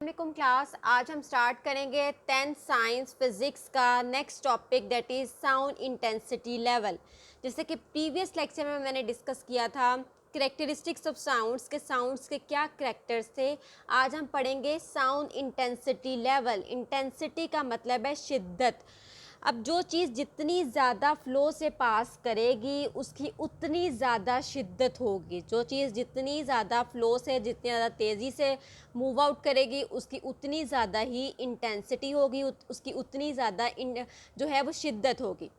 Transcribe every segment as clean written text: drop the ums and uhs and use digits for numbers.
वालेकुम क्लास। आज हम स्टार्ट करेंगे 10th साइंस फिज़िक्स का next topic that is sound intensity level. जैसे कि प्रीवियस लेक्चर में मैंने डिस्कस किया था करेक्टरिस्टिक्स ऑफ साउंड्स के, साउंड्स के क्या करेक्टर्स थे। आज हम पढ़ेंगे साउंड इंटेंसिटी लेवल। इंटेंसिटी का मतलब है शिद्दत। अब जो चीज़ जितनी ज़्यादा फ़्लो से पास करेगी उसकी उतनी ज़्यादा शिद्दत होगी। जो चीज़ जितनी ज़्यादा फ़्लो से, जितनी ज़्यादा तेज़ी से मूव आउट करेगी उसकी उतनी ज़्यादा ही इंटेंसिटी होगी, उसकी उतनी ज़्यादा जो है वो शिद्दत होगी।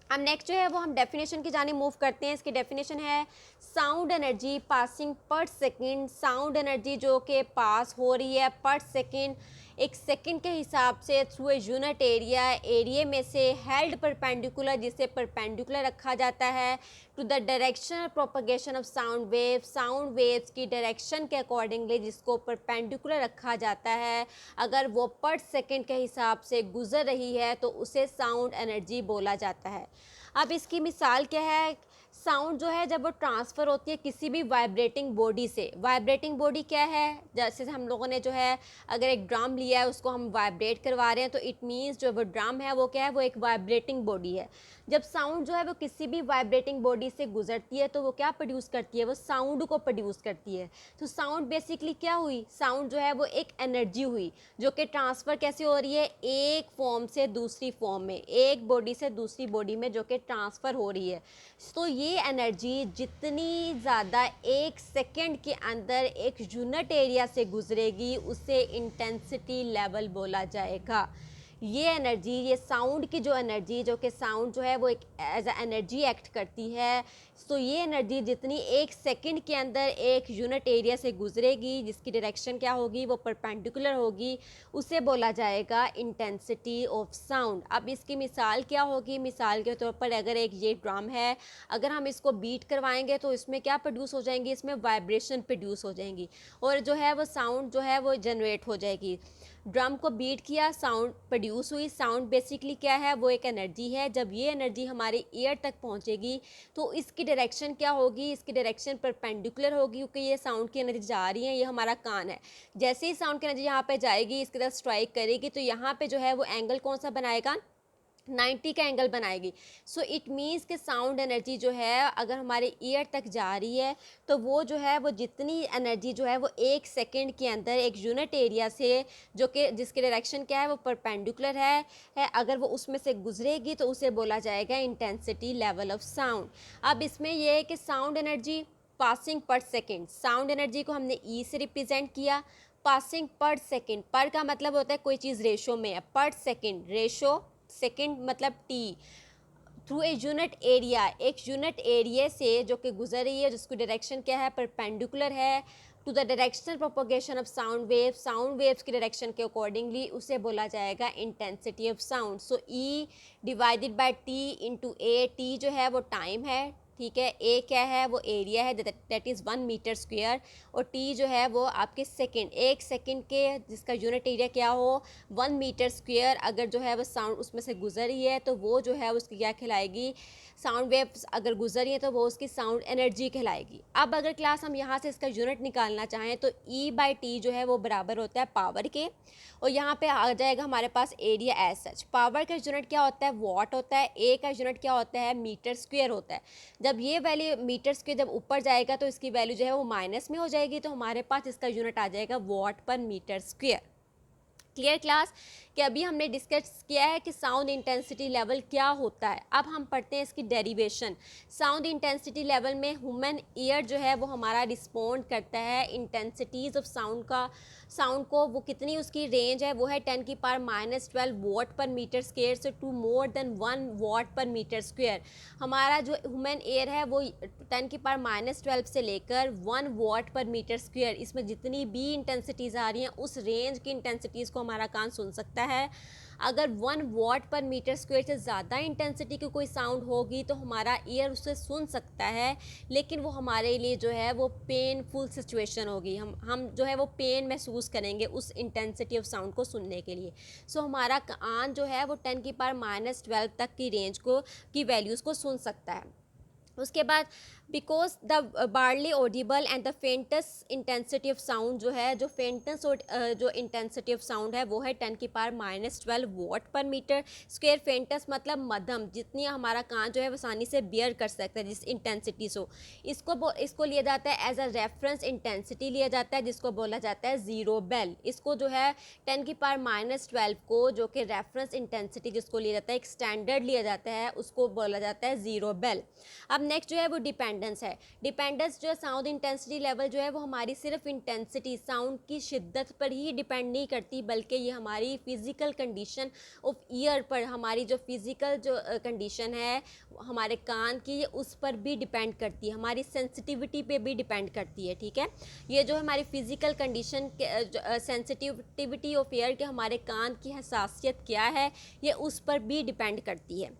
अब नेक्स्ट जो है वो हम डेफिनेशन की जाने मूव करते हैं। इसकी डेफिनेशन है साउंड एनर्जी पासिंग पर सेकंड। साउंड एनर्जी जो कि पास हो रही है पर सेकंड, एक सेकंड के हिसाब से through a unit area, area में से हेल्ड परपेंडिकुलर, जिसे परपेंडिकुलर रखा जाता है to the direction propagation of sound wave. Sound waves की डायरेक्शन के अकॉर्डिंगली जिसको परपेंडिकुलर रखा जाता है, अगर वो पर सेकंड के हिसाब से गुजर रही है तो उसे साउंड एनर्जी बोला जाता है। अब इसकी मिसाल क्या है, साउंड जो है जब वो ट्रांसफ़र होती है किसी भी वाइब्रेटिंग बॉडी से। वाइब्रेटिंग बॉडी क्या है, जैसे हम लोगों ने जो है अगर एक ड्रम लिया है उसको हम वाइब्रेट करवा रहे हैं तो इट मीन्स जो वो ड्रम है वो क्या है, वो एक वाइब्रेटिंग बॉडी है। जब साउंड जो है वो किसी भी वाइब्रेटिंग बॉडी से गुजरती है तो वो क्या प्रोड्यूस करती है, वो साउंड को प्रोड्यूस करती है। तो साउंड बेसिकली क्या हुई, साउंड जो है वो एक एनर्जी हुई जो कि ट्रांसफ़र कैसे हो रही है, एक फॉर्म से दूसरी फॉर्म में, एक बॉडी से दूसरी बॉडी में जो कि ट्रांसफ़र हो रही है। तो ये एनर्जी जितनी ज़्यादा एक सेकेंड के अंदर एक यूनिट एरिया से गुजरेगी उसे इंटेंसिटी लेवल बोला जाएगा। ये एनर्जी, ये साउंड की जो एनर्जी, जो कि साउंड जो है वो एक एज अ एनर्जी एक्ट करती है, तो ये एनर्जी जितनी एक सेकंड के अंदर एक यूनिट एरिया से गुजरेगी जिसकी डायरेक्शन क्या होगी, वो परपेंडिकुलर होगी, उसे बोला जाएगा इंटेंसिटी ऑफ साउंड। अब इसकी मिसाल क्या होगी, मिसाल के तौर पर अगर एक ये ड्रम है, अगर हम इसको बीट करवाएंगे तो इसमें क्या प्रोड्यूस हो जाएंगी, इसमें वाइब्रेशन प्रोड्यूस हो जाएंगी और जो है वो साउंड जो है वो जनरेट हो जाएगी। ड्रम को बीट किया, साउंड प्रोड्यूस हुई। साउंड बेसिकली क्या है, वो एक एनर्जी है। जब ये एनर्जी हमारे ईयर तक पहुंचेगी तो इसकी डायरेक्शन क्या होगी, इसकी डायरेक्शन परपेंडिकुलर होगी क्योंकि ये साउंड की एनर्जी जा रही है, ये हमारा कान है। जैसे ही साउंड की एनर्जी यहाँ पे जाएगी, इसकी तरफ स्ट्राइक करेगी तो यहाँ पे जो है वो एंगल कौन सा बनाएगा, 90 का एंगल बनाएगी। सो इट मीन्स कि साउंड एनर्जी जो है अगर हमारे ईयर तक जा रही है तो वो जो है वो जितनी एनर्जी जो है वो एक सेकंड के अंदर एक यूनिट एरिया से, जो कि जिसकी डायरेक्शन क्या है वो परपेंडिकुलर है, अगर वो उसमें से गुजरेगी तो उसे बोला जाएगा इंटेंसिटी लेवल ऑफ साउंड। अब इसमें यह है कि साउंड एनर्जी पासिंग पर सेकेंड, साउंड एनर्जी को हमने ई से रिप्रेजेंट किया। पासिंग पर सेकेंड, पर का मतलब होता है कोई चीज़ रेशो में है, पर सेकेंड रेशो, सेकेंड मतलब T, through a unit area, एक यूनिट एरिया से जो कि गुजर रही है जिसकी डायरेक्शन क्या है, परपेंडिकुलर है to the directional propagation of sound wave. Sound waves की डायरेक्शन के अकॉर्डिंगली उसे बोला जाएगा intensity of sound. So E divided by T into A, T जो है वो टाइम है, ठीक है, ए क्या है, वो एरिया है, दैट इज़ 1 मीटर स्क्वायर, और टी जो है वो आपके सेकंड, एक सेकंड के जिसका यूनिट एरिया क्या हो 1 मीटर स्क्वायर, अगर जो है वो साउंड उसमें से गुजर रही है तो वो जो है उसकी क्या कहलाएगी, साउंड वेव्स अगर गुजर रही है तो वो उसकी साउंड एनर्जी कहलाएगी। अब अगर क्लास हम यहाँ से इसका यूनिट निकालना चाहें तो ई बाई टी जो है वो बराबर होता है पावर के, और यहाँ पे आ जाएगा हमारे पास एरिया एज सच। पावर का यूनिट क्या होता है, वॉट होता है, ए का यूनिट क्या होता है, मीटर स्क्वायर होता है। जब ये वैल्यू मीटर स्क्वायर जब ऊपर जाएगा तो इसकी वैल्यू जो है वो माइनस में हो जाएगी, तो हमारे पास इसका यूनिट आ जाएगा वॉट पर मीटर स्क्वायर। क्लियर क्लास, कि अभी हमने डिस्कस किया है कि साउंड इंटेंसिटी लेवल क्या होता है। अब हम पढ़ते हैं इसकी डेरिवेशन। साउंड इंटेंसिटी लेवल में ह्यूमन ईयर जो है वो हमारा रिस्पोंड करता है इंटेंसिटीज़ ऑफ साउंड का, साउंड को, वो कितनी उसकी रेंज है, वो है 10⁻⁻12 वॉट पर मीटर स्क्वायर से टू मोर देन 1 वॉट पर मीटर स्क्वायर। हमारा जो ह्यूमन एयर है वो 10⁻12 से लेकर 1 वॉट पर मीटर स्क्वायर, इसमें जितनी भी इंटेंसिटीज़ आ रही हैं उस रेंज की इंटेंसिटीज़ को हमारा कान सुन सकता है। अगर 1 वॉट पर मीटर स्क्वायर से ज़्यादा इंटेंसिटी की कोई साउंड होगी तो हमारा ईयर उसे सुन सकता है, लेकिन वो हमारे लिए जो है वो पेनफुल सिचुएशन होगी, हम जो है वो पेन महसूस करेंगे उस इंटेंसिटी ऑफ साउंड को सुनने के लिए। सो हमारा कान जो है वो 10⁻12 तक की रेंज को की वैल्यूज़ को सुन सकता है। उसके बाद because the बारली Audible and the faintest intensity of sound जो है, जो फेंटेस्ट जो इंटेंसिटी ऑफ साउंड है वो है 10⁻12 वॉट पर मीटर स्क्वेयर। फेंटेस्ट मतलब मध्यम, जितनी हमारा कान जो है वो आसानी से बियर कर सकता है जिस इंटेंसिटी से। इसको लिया जाता है एज अ रेफरेंस इंटेंसिटी लिया जाता है, जिसको बोला जाता है ज़ीरो बेल। इसको जो है 10⁻12 को, जो कि रेफरेंस इंटेंसिटी जिसको लिया जाता है, एक स्टैंडर्ड लिया जाता है, उसको बोला जाता है ज़ीरो बेल। अब नेक्स्ट जो है वो डिपेंडेंस है। डिपेंडेंस जो है साउंड इंटेंसिटी लेवल जो है वो हमारी सिर्फ इंटेंसिटी, साउंड की शिद्दत पर ही डिपेंड नहीं करती, बल्कि ये हमारी फिज़िकल कंडीशन ऑफ ईयर पर, हमारी जो फिज़िकल जो कंडीशन है हमारे कान की, ये उस पर भी डिपेंड करती है, हमारी सेंसिटिविटी पे भी डिपेंड करती है। ठीक है, ये जो हमारी फिज़िकल कंडीशन के सेंसिटिविटी ऑफ ईयर के, हमारे कान की हसासियत क्या है, ये उस पर भी डिपेंड करती है।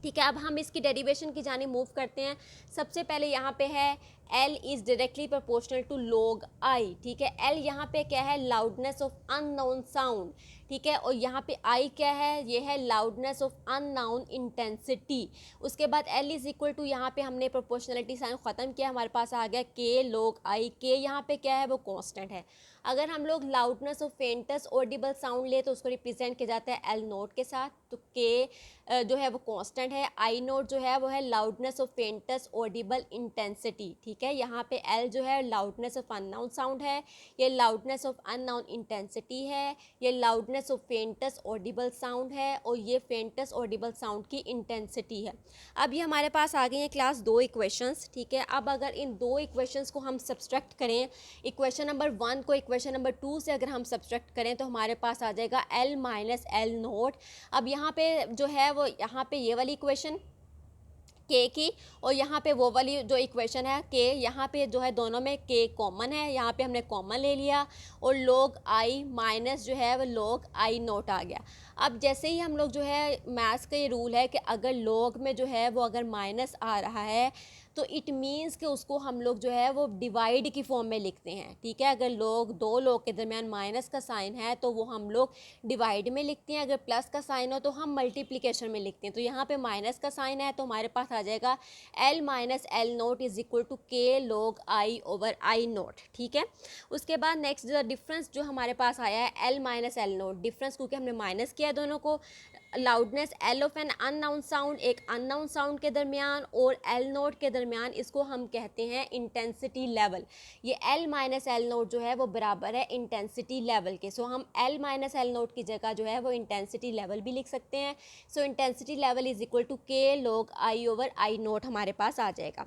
ठीक है, अब हम इसकी डेरिवेशन की जाने मूव करते हैं। सबसे पहले यहाँ पे है L is directly proportional to log I। ठीक है, L यहाँ पे क्या है, लाउडनेस ऑफ अननोन साउंड। ठीक है, और यहाँ पे I क्या है, ये है लाउडनेस ऑफ अननोन इंटेंसिटी। उसके बाद L इज़ इक्वल टू, यहाँ पे हमने प्रोपोर्शनलिटी साइन ख़त्म किया, हमारे पास आ गया K log I। K यहाँ पे क्या है, वो कॉन्स्टेंट है। अगर हम लोग loudness of faintest Audible sound ले तो उसको रिप्रेजेंट किया जाता है L नोट के साथ, तो K जो है वो कांस्टेंट है। I नोट जो है वो है loudness of faintest Audible intensity. ठीक है, यहाँ पे L जो है लाउडनेस ऑफ अननाउन साउंड है, ये लाउडनेस ऑफ अननाउन इंटेंसिटी है, ये loudness of faintest Audible sound है, और ये फेंटेस्ट ऑडिबल साउंड की इंटेंसिटी है। अब ये हमारे पास आ गई हैं क्लास दो इक्वेशंस। ठीक है, अब अगर इन दो इक्वेशंस को हम सब्सट्रैक्ट करें, इक्वेशन नंबर 1 को इक्वेशन नंबर 2 से अगर हम सब्सट्रैक्ट करें तो हमारे पास आ जाएगा L माइनस L नोट। अब यहाँ पे जो है वो, यहाँ पे ये वाली इक्वेशन के की, और यहाँ पे वो वाली जो इक्वेशन है के, यहाँ पे जो है दोनों में के कॉमन है, यहाँ पे हमने कॉमन ले लिया, और log I माइनस जो है वो log I नोट आ गया। अब जैसे ही हम लोग जो है, मैथ्स का ये रूल है कि अगर log में जो है वो अगर माइनस आ रहा है तो इट मीन्स कि उसको हम लोग जो है वो डिवाइड की फॉर्म में लिखते हैं। ठीक है, अगर दो लोग के दरमियान माइनस का साइन है तो वो हम लोग डिवाइड में लिखते हैं, अगर प्लस का साइन हो तो हम मल्टीप्लिकेशन में लिखते हैं। तो यहाँ पे माइनस का साइन है तो हमारे पास आ जाएगा L minus L naught is equal to K log I over I naught. ठीक है, उसके बाद नेक्स्ट डिफरेंस जो हमारे पास आया है L minus L naught, difference क्योंकि हमने माइनस किया दोनों को, loudness L of an unknown sound, एक अननाउन साउंड के दरमियान और L नोट के दरमियान, इसको हम कहते हैं इंटेंसिटी लेवल। ये L माइनस L नोट जो है वो बराबर है इंटेंसिटी लेवल के। सो हम L माइनस L नोट की जगह जो है वो इंटेंसिटी लेवल भी लिख सकते हैं। So intensity level is equal to K log I over I naught हमारे पास आ जाएगा।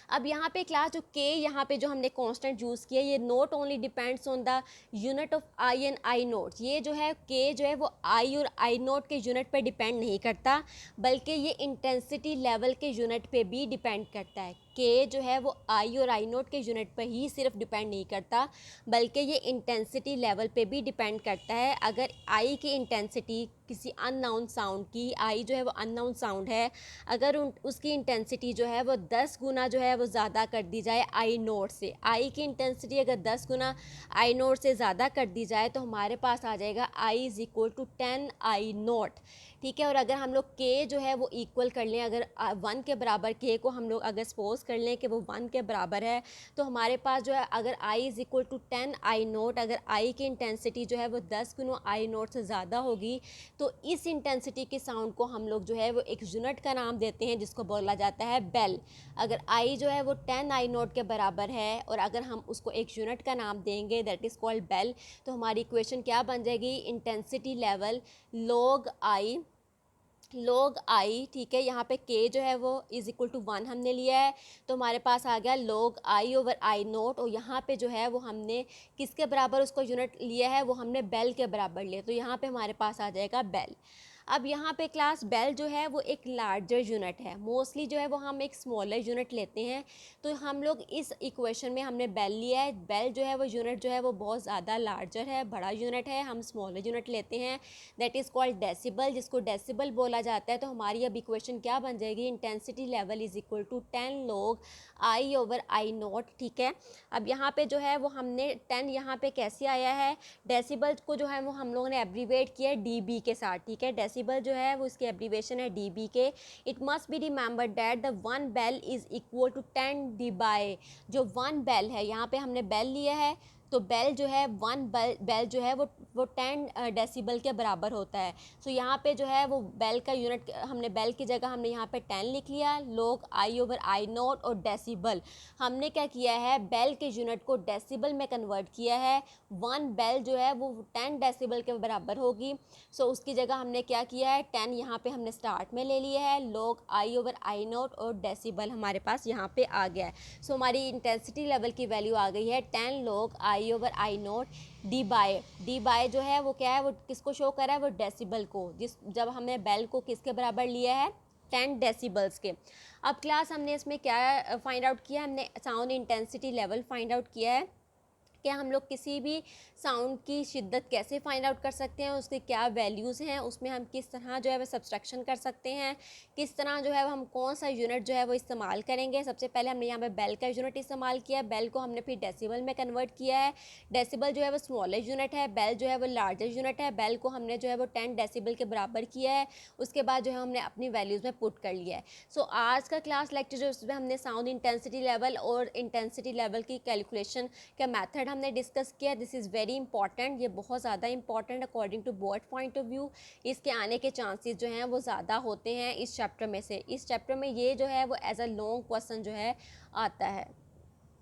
अब यहाँ पे क्लास जो के, यहाँ पे जो हमने कांस्टेंट यूज़ किया, ये not only depends on the unit of I and I note. ये जो है के जो है वो आई और आई नोट के यूनिट पे डिपेंड नहीं करता, बल्कि ये इंटेंसिटी लेवल के यूनिट पे भी डिपेंड करता है। के जो है वो आई और आई नोट के यूनिट पर ही सिर्फ डिपेंड नहीं करता, बल्कि ये इंटेंसिटी लेवल पे भी डिपेंड करता है। अगर आई की इंटेंसिटी किसी अननाउन साउंड की, आई जो है वो अननाउन साउंड है, अगर उसकी इंटेंसिटी जो है वो 10 गुना जो है वो ज़्यादा कर दी जाए आई नोट से, आई की इंटेंसिटी अगर 10 गुना आई नोट से ज़्यादा कर दी जाए तो हमारे पास आ जाएगा I is equal to 10 I naught. ठीक है, और अगर हम लोग के जो है वो इक्वल कर लें, अगर 1 के बराबर के को हम लोग अगर सपोज कर लें कि वो 1 के बराबर है, तो हमारे पास जो है अगर I is equal to 10 I naught, अगर आई की इंटेंसिटी जो है वो 10 गुना आई नोट से ज़्यादा होगी, तो इस इंटेंसिटी के साउंड को हम लोग जो है वो एक यूनिट का नाम देते हैं जिसको बोला जाता है बेल। अगर आई जो है वो 10 आई नोट के बराबर है और अगर हम उसको एक यूनिट का नाम देंगे दैट इज़ कॉल्ड बेल, तो हमारी इक्वेशन क्या बन जाएगी, इंटेंसिटी लेवल log I। ठीक है, यहाँ पे k जो है वो इज़ इक्वल टू 1 हमने लिया है, तो हमारे पास आ गया log I over I note, और यहाँ पे जो है वो हमने किसके बराबर उसको यूनिट लिया है, वो हमने बेल के बराबर लिया, तो यहाँ पे हमारे पास आ जाएगा बेल। अब यहाँ पे क्लास बेल जो है वो एक लार्जर यूनिट है, मोस्टली जो है वो हम एक स्मॉलर यूनिट लेते हैं, तो हम लोग इस इक्वेशन में हमने बेल लिया है। बेल जो है वो यूनिट जो है वो बहुत ज़्यादा लार्जर है, बड़ा यूनिट है, हम स्मॉलर यूनिट लेते हैं दैट इज़ कॉल्ड डेसिबल, जिसको डेसिबल बोला जाता है। तो हमारी अब इक्वेशन क्या बन जाएगी, intensity level is equal to 10 log I over I naught. ठीक है, अब यहाँ पे जो है वो हमने 10 यहाँ पे कैसे आया है, डेसिबल को जो है वो हम लोगों ने एब्रीवेट किया है dB के साथ। ठीक है, डेसिबल डेसिबल जो है वो इसकी एब्रीवेशन है डीबी के। It must be remember that the 1 bel is equal to 10 dBi। जो 1 बेल है, यहाँ पे हमने बेल लिया है, तो बेल जो है 1 बेल जो है वो 10 डेसिबल के बराबर होता है। सो यहाँ पे जो है वो बेल का यूनिट, हमने बेल की जगह हमने यहाँ पे 10 लिख लिया, log I/I0 और डेसिबल। हमने क्या किया है, बेल के यूनिट को डेसिबल में कन्वर्ट किया है। 1 बेल जो है वो 10 डेसिबल के बराबर होगी। सो उसकी जगह हमने क्या किया है, 10 यहाँ पे हमने स्टार्ट में ले लिया है, log I/I0 और डेसिबल हमारे पास यहाँ पे आ गया है। सो हमारी इंटेंसिटी लेवल की वैल्यू आ गई है 10 log I/I0 डी बाय जो है वो क्या है, वो किसको शो कर रहा है, वो डेसिबल को, जब हमने बेल को किसके बराबर लिया है, 10 डेसिबल्स के। अब क्लास हमने इसमें क्या फाइंड आउट किया, हमने sound intensity level find out किया है कि हम लोग किसी भी साउंड की शिद्दत कैसे फाइंड आउट कर सकते हैं, उसके क्या वैल्यूज़ हैं, उसमें हम किस तरह जो है वो सब्सट्रैक्शन कर सकते हैं, किस तरह जो है वो हम कौन सा यूनिट जो है वो इस्तेमाल करेंगे। सबसे पहले हमने यहाँ पे बेल का यूनिट इस्तेमाल किया, बेल को हमने फिर डेसिबल में कन्वर्ट किया है। डेसिबल जो है वो स्मॉलेस्ट यूनिट है, बेल जो है वो लार्जेस्ट यूनिट है। बेल को हमने जो है वो 10 डेसिबल के बराबर किया है। उसके बाद जो है हमने अपनी वैल्यूज़ में पुट कर लिया है। सो आज का क्लास लेक्चर जो उसमें हमने साउंड इंटेंसिटी लेवल और इंटेंसिटी लेवल की कैलकुलेशन का मैथड हमने डिस्कस किया। दिस इज़ वेरी इंपॉर्टेंट, ये बहुत ज़्यादा important according to board point of view. इसके आने के चांसेस जो हैं वो ज़्यादा होते हैं इस चैप्टर में से। इस चैप्टर में ये जो है वो एज अ लॉन्ग क्वेश्चन जो है आता है।